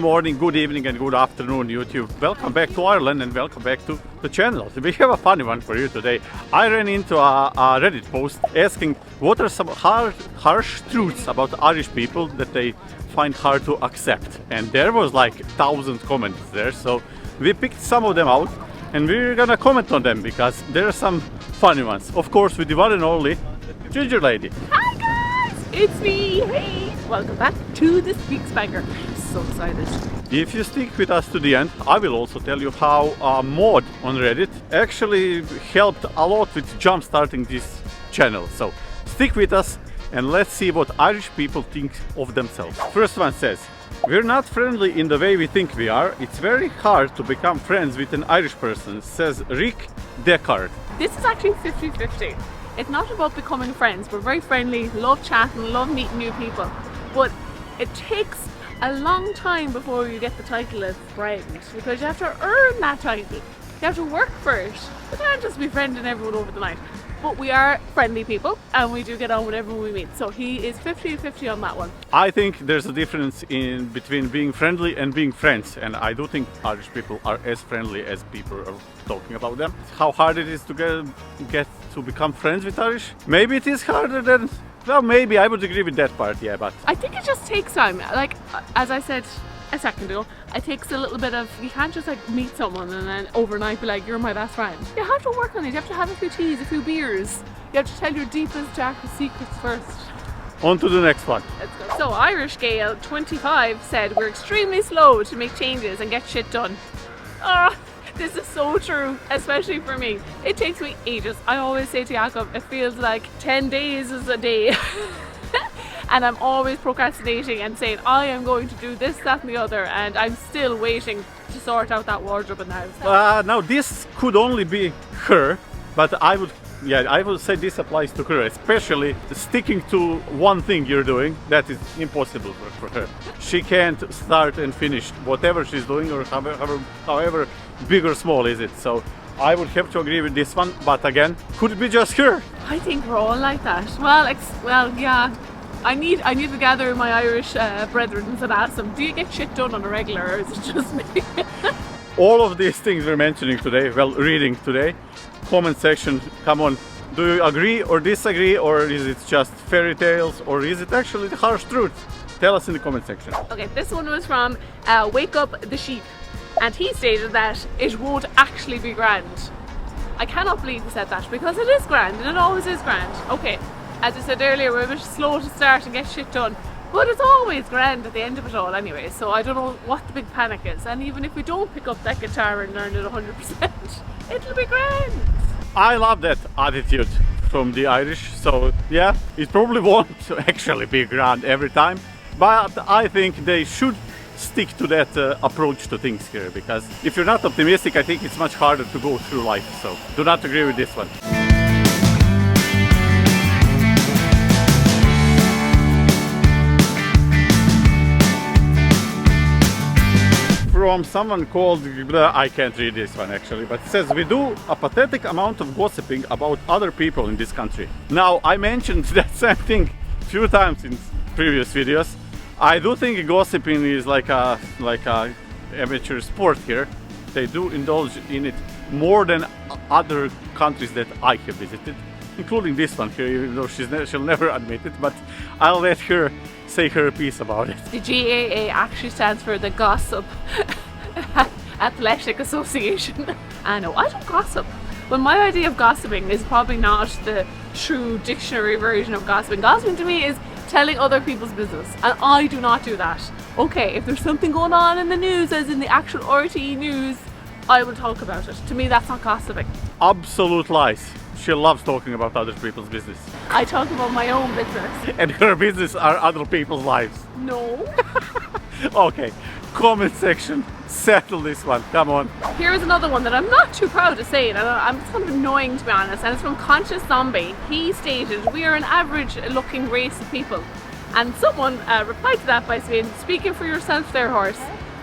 morning, good evening and good afternoon YouTube. Welcome back to Ireland and welcome back to the channel. We have a funny one for you today. I ran into a Reddit post asking what are some harsh truths about Irish people that they find hard to accept. And there was like 1,000 comments there, so we picked some of them out and we're gonna comment on them because there are some funny ones. Of course with the one and only Ginger Lady. Hi guys, it's me. Hey, welcome back to this week's banger. I'm so excited. If you stick with us to the end, I will also tell you how a mod on Reddit actually helped a lot with jump-starting this channel. So stick with us and let's see what Irish people think of themselves. First one says, we're not friendly in the way we think we are. It's very hard to become friends with an Irish person, says Rick Deckard. This is actually 50-50. It's not about becoming friends. We're very friendly, love chatting, love meeting new people. But it takes a long time before you get the title of friend because you have to earn that title. You have to work for it. You can't just be friending everyone over the night. But we are friendly people and we do get on with everyone we meet. So he is 50-50 on that one. I think there's a difference in between being friendly and being friends. And I do think Irish people are as friendly as people are talking about them. How hard it is to get to become friends with Irish? Maybe it is harder than... Well, maybe I would agree with that part, yeah, but... I think it just takes time. Like, as I said a second ago, it takes a little bit of... You can't just like meet someone and then overnight be like, you're my best friend. You have to work on it. You have to have a few teas, a few beers. You have to tell your deepest, darkest secrets first. On to the next one. Let's go. So, Irish Gale 25 said, we're extremely slow to make changes and get shit done. Ah. This is so true, especially for me. It takes me ages. I always say to Jakob, it feels like 10 days is a day. And I'm always procrastinating and saying, I am going to do this, that and the other. And I'm still waiting to sort out that wardrobe in the house. Now this could only be her, but I would say this applies to her, especially sticking to one thing you're doing. That is impossible for her. She can't start and finish whatever she's doing, or however big or small is it. So I would have to agree with this one, but again, could it be just her? I think we're all like that. Well, yeah. I need to gather my Irish brethren and ask them, do you get shit done on a regular, or is it just me? All of these things we're mentioning today, well, reading today, comment section, come on, do you agree or disagree, or is it just fairy tales, or is it actually the harsh truth? Tell us in the comment section. Okay, this one was from Wake Up the Sheep, and he stated that it won't actually be grand. I cannot believe he said that, because it is grand, and it always is grand. Okay, as I said earlier, we're a bit slow to start and get shit done, but it's always grand at the end of it all anyway, so I don't know what the big panic is. And even if we don't pick up that guitar and learn it 100%, it'll be grand. I love that attitude from the Irish, so yeah, it probably won't actually be grand every time, but I think they should stick to that approach to things here, because if you're not optimistic, I think it's much harder to go through life, so do not agree with this one. From someone called, I can't read this one actually, but it says, we do a pathetic amount of gossiping about other people in this country. Now, I mentioned that same thing a few times in previous videos. I do think gossiping is like a amateur sport here. They do indulge in it more than other countries that I have visited, including this one here, even though she'll never admit it, but I'll let her say her piece about it. The GAA actually stands for the Gossip Athletic Association. I know, I don't gossip. But my idea of gossiping is probably not the true dictionary version of gossiping. Gossiping to me is telling other people's business, and I do not do that. Okay, if there's something going on in the news, as in the actual RTE news, I will talk about it. To me, that's not gossiping. Absolute lies. She loves talking about other people's business. I talk about my own business. And her business are other people's lives. No. Okay, comment section, settle this one, come on. Here is another one that I'm not too proud to say, and it's kind of annoying to be honest, and it's from Conscious Zombie. He stated, we are an average looking race of people. And someone replied to that by saying, speaking for yourself there, horse.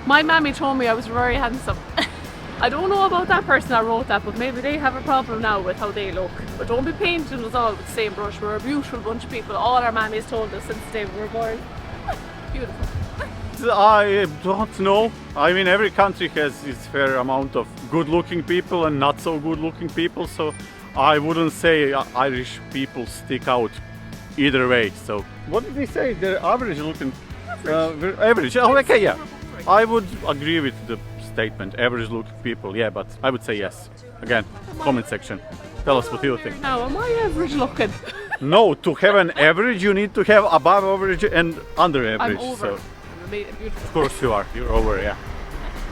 My mammy told me I was very handsome. I don't know about that person that wrote that, but maybe they have a problem now with how they look. But don't be painting us all with the same brush. We're a beautiful bunch of people. All our mammies told us since the day we were born. Beautiful. I don't know. I mean, every country has its fair amount of good-looking people and not so good-looking people, so I wouldn't say Irish people stick out either way. So, what did they say? They're average-looking. Average. Oh, okay, yeah. I would agree with the statement. Average-looking people, yeah, but I would say yes. Again, comment section. Tell us what you think. Now, am I average-looking? No, to have an average, you need to have above average and under average. I'm over. So. Beautiful. Of course you are. You're over, yeah.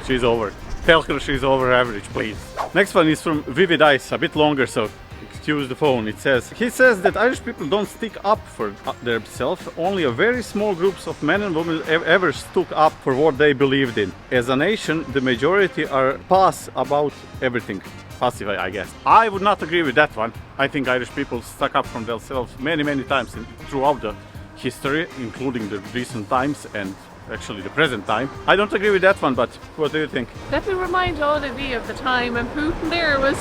She's over. Tell her she's over average, please. Next one is from Vivid Ice, a bit longer, so excuse the phone. It says, he says that Irish people don't stick up for themselves. Only a very small groups of men and women ever stuck up for what they believed in. As a nation, the majority are passive about everything. Passive, I guess. I would not agree with that one. I think Irish people stuck up for themselves many times throughout the history, including the recent times and actually the present time. I don't agree with that one, but what do you think? Let me remind all of you of the time when Putin there was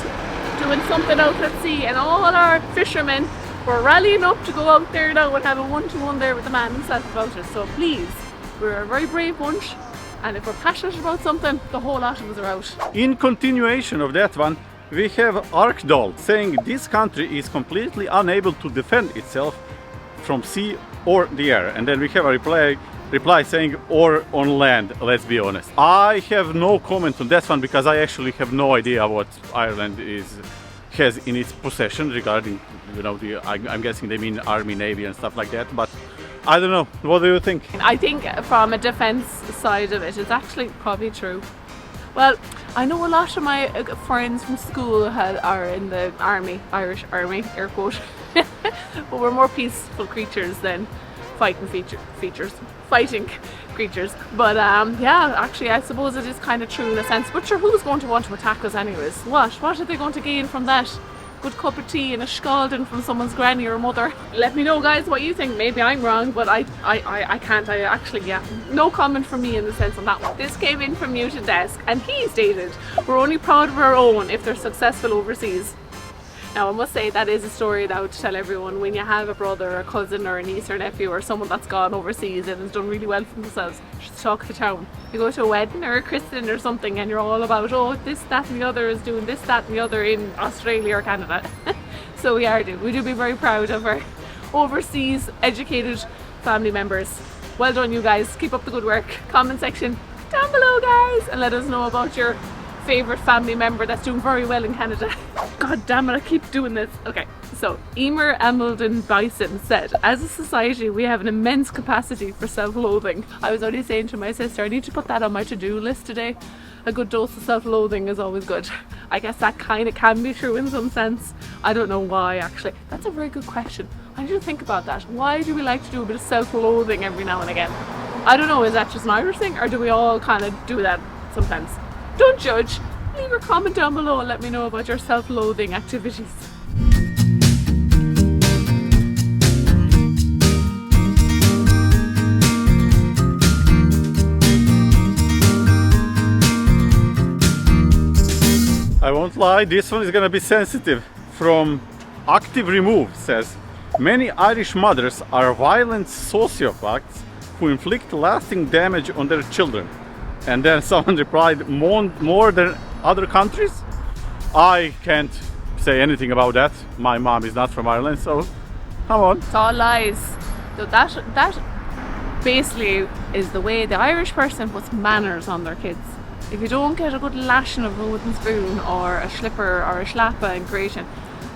doing something out at sea and all our fishermen were rallying up to go out there now and have a one-to-one there with the man himself about it. So please, we're a very brave bunch, and if we're passionate about something, the whole lot of us are out. In continuation of that one, we have Arkdoll saying this country is completely unable to defend itself from sea or the air. And then we have a reply saying or on land, let's be honest. I have no comment on that one because I actually have no idea what Ireland has in its possession regarding, you know, I'm guessing they mean army, navy and stuff like that, but I don't know. What do you think? I think from a defence side of it, it's actually probably true. Well, I know a lot of my friends from school are in the army, Irish army, air quote. But we're more peaceful creatures than fighting creatures. But yeah, actually I suppose it is kind of true in a sense. But sure, who's going to want to attack us anyways? What are they going to gain from that? Good cup of tea and a scalding from someone's granny or mother. Let me know, guys, what you think. Maybe I'm wrong, but I can't. I actually, yeah, no comment from me in the sense on that one. This came in from Muted Desk, and he stated, "We're only proud of our own if they're successful overseas." Now I must say that is a story that I would tell everyone. When you have a brother or a cousin or a niece or nephew or someone that's gone overseas and has done really well for themselves, just talk the town. You go to a wedding or a christening or something and you're all about, oh, this, that and the other is doing this, that and the other in Australia or Canada. So we do be very proud of our overseas educated family members. Well done, you guys. Keep up the good work. Comment section down below, guys, and let us know about your favourite family member that's doing very well in Canada. God damn it, I keep doing this. Okay, so Emer Ameldon Bison said, as a society we have an immense capacity for self-loathing. I was only saying to my sister, I need to put that on my to-do list today. A good dose of self-loathing is always good. I guess that kind of can be true in some sense. I don't know why, actually. That's a very good question. I need to think about that. Why do we like to do a bit of self-loathing every now and again? I don't know, is that just an Irish thing, or do we all kind of do that sometimes? Don't judge. Leave a comment down below and let me know about your self-loathing activities. I won't lie, this one is gonna be sensitive. From Active Remove says, many Irish mothers are violent sociopaths who inflict lasting damage on their children. And then someone replied, more than other countries? I can't say anything about that. My mom is not from Ireland, so come on. It's all lies. So that basically is the way the Irish person puts manners on their kids. If you don't get a good lashing of a wooden spoon or a slipper or a slappa in creation,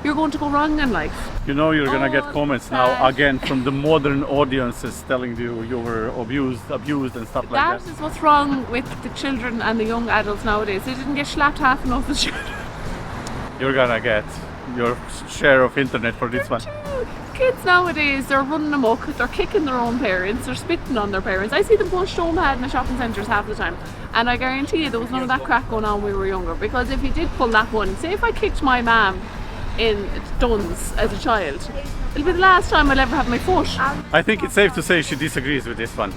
you're going to go wrong in life. You know you're gonna get comments now again from the modern audiences telling you were abused and stuff like that. That is what's wrong with the children and the young adults nowadays. They didn't get slapped half enough as children. You're gonna get your share of internet for this one. Kids nowadays, they're running amok, they're kicking their own parents, they're spitting on their parents. I see them going stone mad in the shopping centres half the time. And I guarantee you there was none of that crack going on when we were younger. Because if you did pull that one, say if I kicked my mum in Duns as a child, it'll be the last time I'll ever have my foot. I think it's safe to say she disagrees with this one.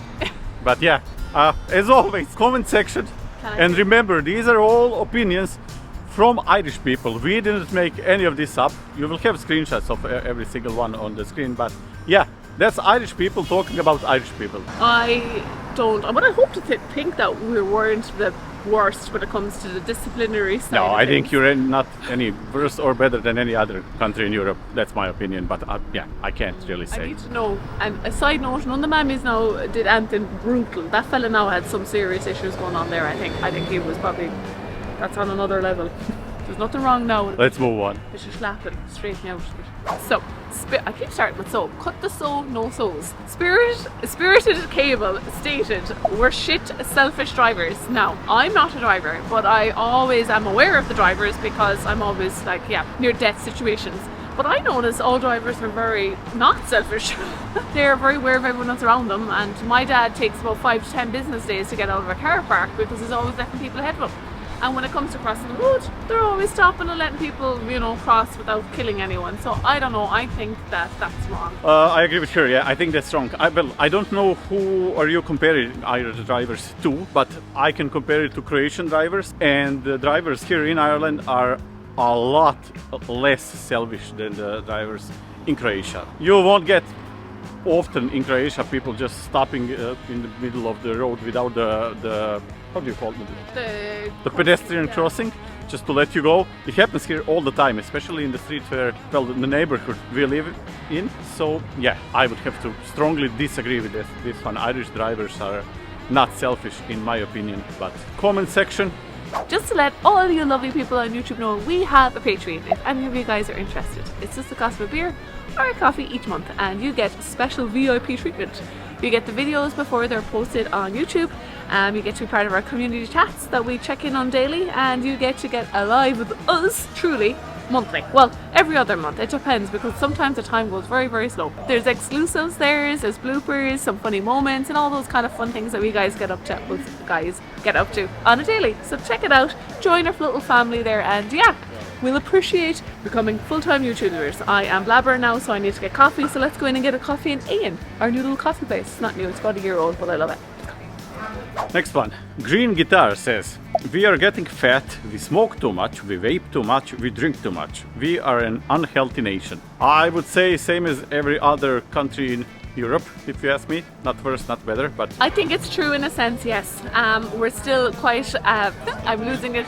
But yeah, as always, comment section. And remember, these are all opinions from Irish people. We didn't make any of this up. You will have screenshots of every single one on the screen, but yeah, That's Irish people talking about Irish people. I don't, but I hope to think that we weren't the worst when it comes to the disciplinary side. No, of I think things. you're not any worse or better than any other country in Europe. That's my opinion, but yeah, I can't really I say. need to know. And a side note, none of the mammies now did anything brutal. That fella now had some serious issues going on there. I think he was probably, that's on another level. There's nothing wrong now. Let's move on. It's just slapping, straighten out. So, I keep starting with so. Cut the so, no so's. Spirited Cable stated, we're shit selfish drivers. Now, I'm not a driver, but I always am aware of the drivers because I'm always like, near death situations. But I notice all drivers are very not selfish. They're very aware of everyone else around them, and my dad takes about 5 to 10 business days to get out of a car park because he's always letting people ahead of him. And when it comes to crossing the road, they're always stopping and letting people, cross without killing anyone. So I don't know, I think that's wrong. I agree with her, yeah, I think that's wrong. I don't know who are you comparing Irish drivers to, but I can compare it to Croatian drivers. And the drivers here in Ireland are a lot less selfish than the drivers in Croatia. You won't get often in Croatia people just stopping in the middle of the road without the how do you call it? The pedestrian crossing, just to let you go. It happens here all the time, especially in the street where, well, the neighborhood we live in. So yeah, I would have to strongly disagree with this one. Irish drivers are not selfish in my opinion. But comment section. Just to let all you lovely people on YouTube know, we have a Patreon if any of you guys are interested. It's just the cost of a beer or a coffee each month, and you get special VIP treatment. You get the videos before they're posted on YouTube, you get to be part of our community chats that we check in on daily, and you get to get alive with us truly monthly. Well, every other month, it depends, because sometimes the time goes very, very slow. There's exclusives, there's bloopers, some funny moments, and all those kind of fun things that we guys get up to on a daily. So check it out, join our little family there, and yeah, we'll appreciate becoming full-time YouTubers. I am blabber now, so I need to get coffee, so let's go in and get a coffee in Ian, our new little coffee place. It's not new, it's about a year old, but I love it. Next one. Green Guitar says, we are getting fat, we smoke too much, we vape too much, we drink too much. We are an unhealthy nation. I would say same as every other country in Europe, if you ask me. Not worse, not better, but... I think it's true in a sense, yes. We're still quite... I'm losing it.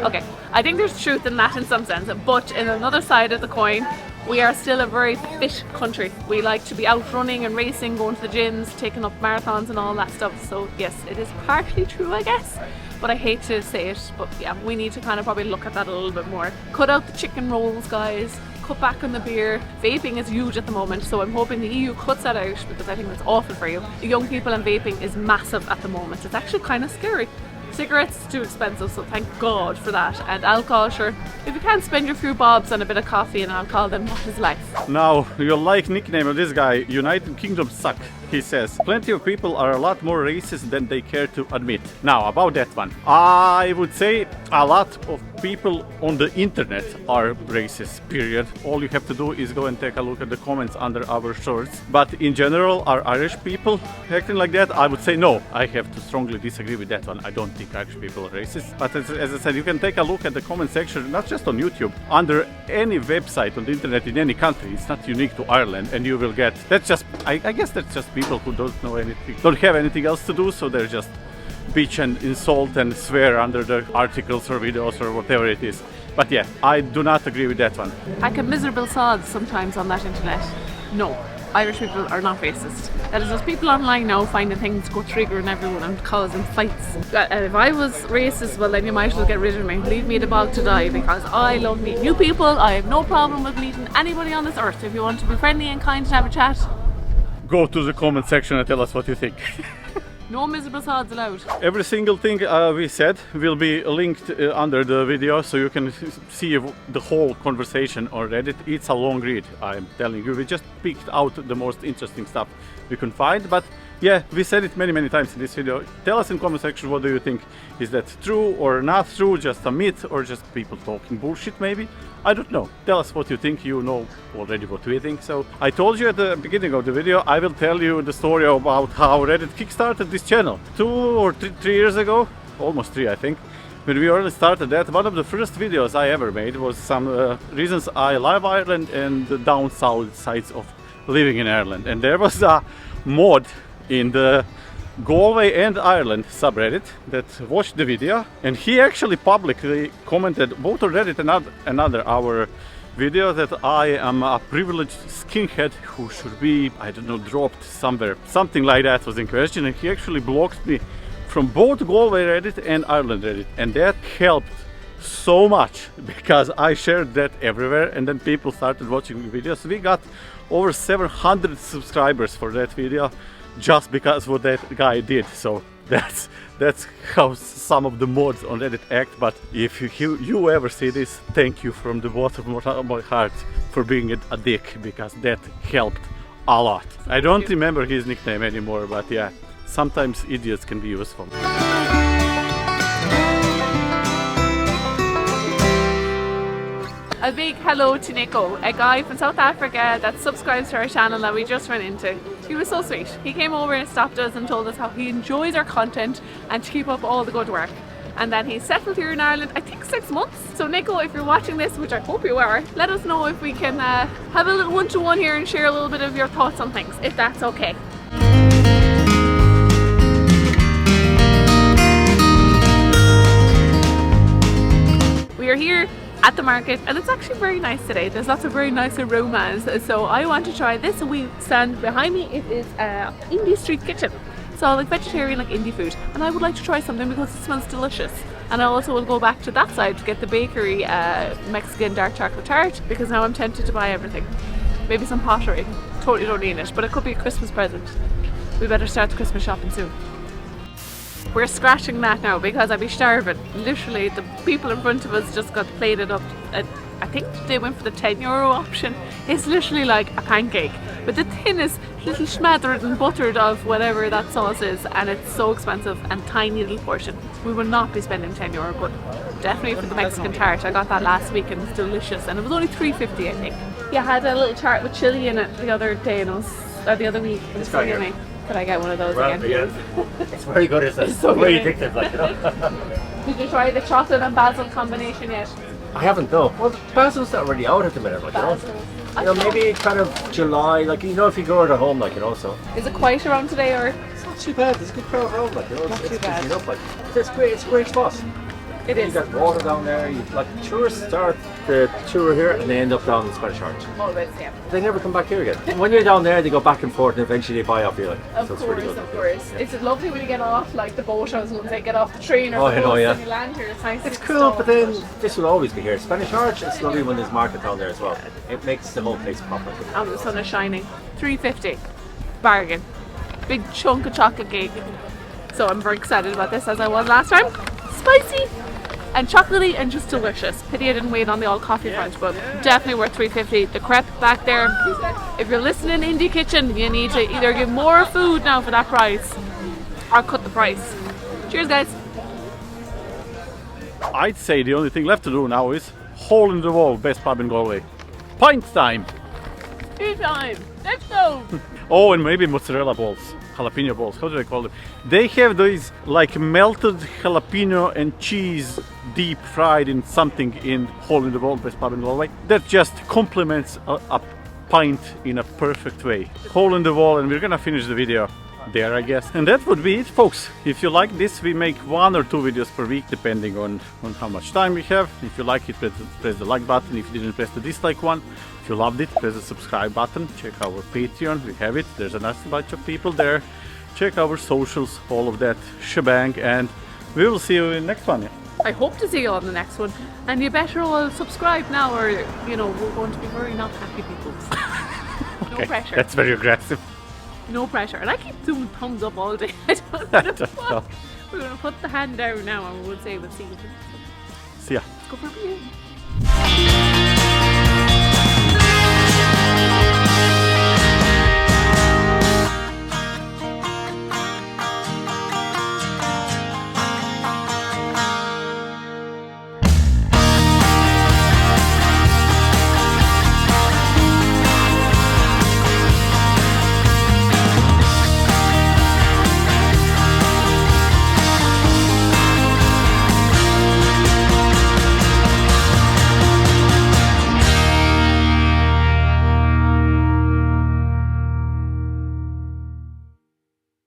Okay. I think there's truth in that in some sense, but in another side of the coin, we are still a very fit country. We like to be out running and racing, going to the gyms, taking up marathons and all that stuff. So yes, it is partially true, I guess. But I hate to say it, but yeah, we need to kind of probably look at that a little bit more. Cut out the chicken rolls, guys. Cut back on the beer. Vaping is huge at the moment, so I'm hoping the EU cuts that out because I think it's awful for you. Young people and vaping is massive at the moment. It's actually kind of scary. Cigarettes too expensive, so thank God for that. And alcohol, sure. If you can't spend your few bobs on a bit of coffee and alcohol, then what is life? Now, you like nickname of this guy, United Kingdom suck. He says, plenty of people are a lot more racist than they care to admit. Now, about that one, I would say a lot of people on the internet are racist, period. All you have to do is go and take a look at the comments under our shorts. But in general, are Irish people acting like that? I would say no. I have to strongly disagree with that one. I don't think Irish people are racist. But as I said, you can take a look at the comment section, not just on YouTube, under any website on the internet in any country. It's not unique to Ireland, and you will get, that's just, I guess that's just people who don't know anything, don't have anything else to do, so they're just bitch and insult and swear under the articles or videos or whatever it is. But yeah, I do not agree with that one. I get miserable sods sometimes on that internet. No, Irish people are not racist. That is just people online now finding things go triggering everyone and causing fights. And if I was racist, well then you might as well get rid of me. Leave me in the bog to die, because I love meeting new people. I have no problem with meeting anybody on this earth. If you want to be friendly and kind and have a chat, go to the comment section and tell us what you think. no miserable sods allowed. Every single thing we said will be linked under the video, so you can see the whole conversation on Reddit. It's a long read, I'm telling you. We just picked out the most interesting stuff we can find, but yeah, we said it many times in this video. Tell us in comment section, what do you think? Is that true or not true? Just a myth, or just people talking bullshit maybe? I don't know. Tell us what you think. You know already what we think. So I told you at the beginning of the video, I will tell you the story about how Reddit kickstarted this channel 2 or 3 years ago, almost 3 I think. When we already started that, one of the first videos I ever made was some reasons I love Ireland and the down south sides of living in Ireland. And there was a mod in the Galway and Ireland subreddit that watched the video, and he actually publicly commented both on Reddit and another our video that I am a privileged skinhead who should be, I don't know, dropped somewhere. Something like that was in question, and he actually blocked me from both Galway Reddit and Ireland Reddit, and that helped so much because I shared that everywhere, and then people started watching the videos. We got over 700 subscribers for that video just because what that guy did. So that's how some of the mods on Reddit act. But if you ever see this, thank you from the bottom of my heart for being a dick, because that helped a lot. I don't remember his nickname anymore, but yeah, sometimes idiots can be useful. A big hello to Nico, a guy from South Africa that subscribes to our channel that we just ran into. He was so sweet. He came over and stopped us and told us how he enjoys our content and to keep up all the good work. And then he settled here in Ireland, I think 6 months. So Nico, if you're watching this, which I hope you are, let us know if we can have a little one-to-one here and share a little bit of your thoughts on things, if that's okay. We are here at the market, and it's actually very nice today. There's lots of very nice aromas, so I want to try this. We stand behind me, it is indie street kitchen, so like vegetarian, like indie food, and I would like to try something because it smells delicious. And I also will go back to that side to get the bakery Mexican dark chocolate tart, because now I'm tempted to buy everything. Maybe some pottery, totally don't need it, but it could be a Christmas present. We better start the Christmas shopping soon. We're scratching that now because I'd be starving. Literally, the people in front of us just got plated up. I think they went for the €10 option. It's literally like a pancake, but the thinnest little smothered and buttered of whatever that sauce is, and it's so expensive and tiny little portion. We will not be spending €10, but definitely for the Mexican tart. I got that last week and it's delicious, and it was only $3.50 I think. Yeah, I had a little tart with chili in it the other day, and the other week. It was so yummy. Could I get one of those again? It's very good, isn't it? It's so very good. addictive, like, you know. Did you try the chocolate and basil combination yet? I haven't, no. Well, basil's not really out at the minute, like, you know. Maybe kind of July, like, you know, if you grow it at home, like, you know, so. Is it quiet around today, or? It's not too bad, there's a good crowd around, like, you know. Not it's too bad. busy enough, like. It's a great spot. It is. You got water down there, like, tourists start the tour here and they end up down in Spanish Arch. Always, yeah. They never come back here again. When you're down there, they go back and forth and eventually they buy off you, like. Of so course, it's really good. of course. Yeah. It's lovely when you get off, like the boat house, when they get off the train or Oh, the I know, bus yeah. and you land here. It's nice. It's cool, but then this will always be here. Spanish Arch, it's lovely when there's market down there as well. It makes the whole place proper. And the sun is shining. $3.50. Bargain. Big chunk of chocolate cake. So I'm very excited about this, as I was last time. Spicy and chocolatey and just delicious. Pity I didn't wait on the all coffee front, but definitely worth $3.50. The crepe back there. If you're listening Indie Kitchen, you need to either give more food now for that price or cut the price. Cheers, guys. I'd say the only thing left to do now is hole in the wall, best pub in Galway. Pint time! Tea time! Let's go! Oh, and maybe mozzarella balls, jalapeno balls, how do I call them? They have these like melted jalapeno and cheese deep fried in something in hole in the wall, best pub in Galway. That just complements a pint in a perfect way. Hole in the wall, and we're gonna finish the video there, I guess. And that would be it, folks. If you like this, we make 1 or 2 videos per week depending on how much time we have. If you like it, press the like button. If you didn't, press the dislike one. If you loved it, press the subscribe button. Check our Patreon, we have it. There's a nice bunch of people there. Check our socials, all of that shebang, and we will see you in the next one. I hope to see you on the next one, and you better all subscribe now, or you know we're going to be very not happy people. Okay, No pressure. that's very aggressive. No pressure. And I keep doing thumbs up all day. I don't know what. We're going to put the hand down now and we'll say we'll see you. See ya. Let's go for a beer.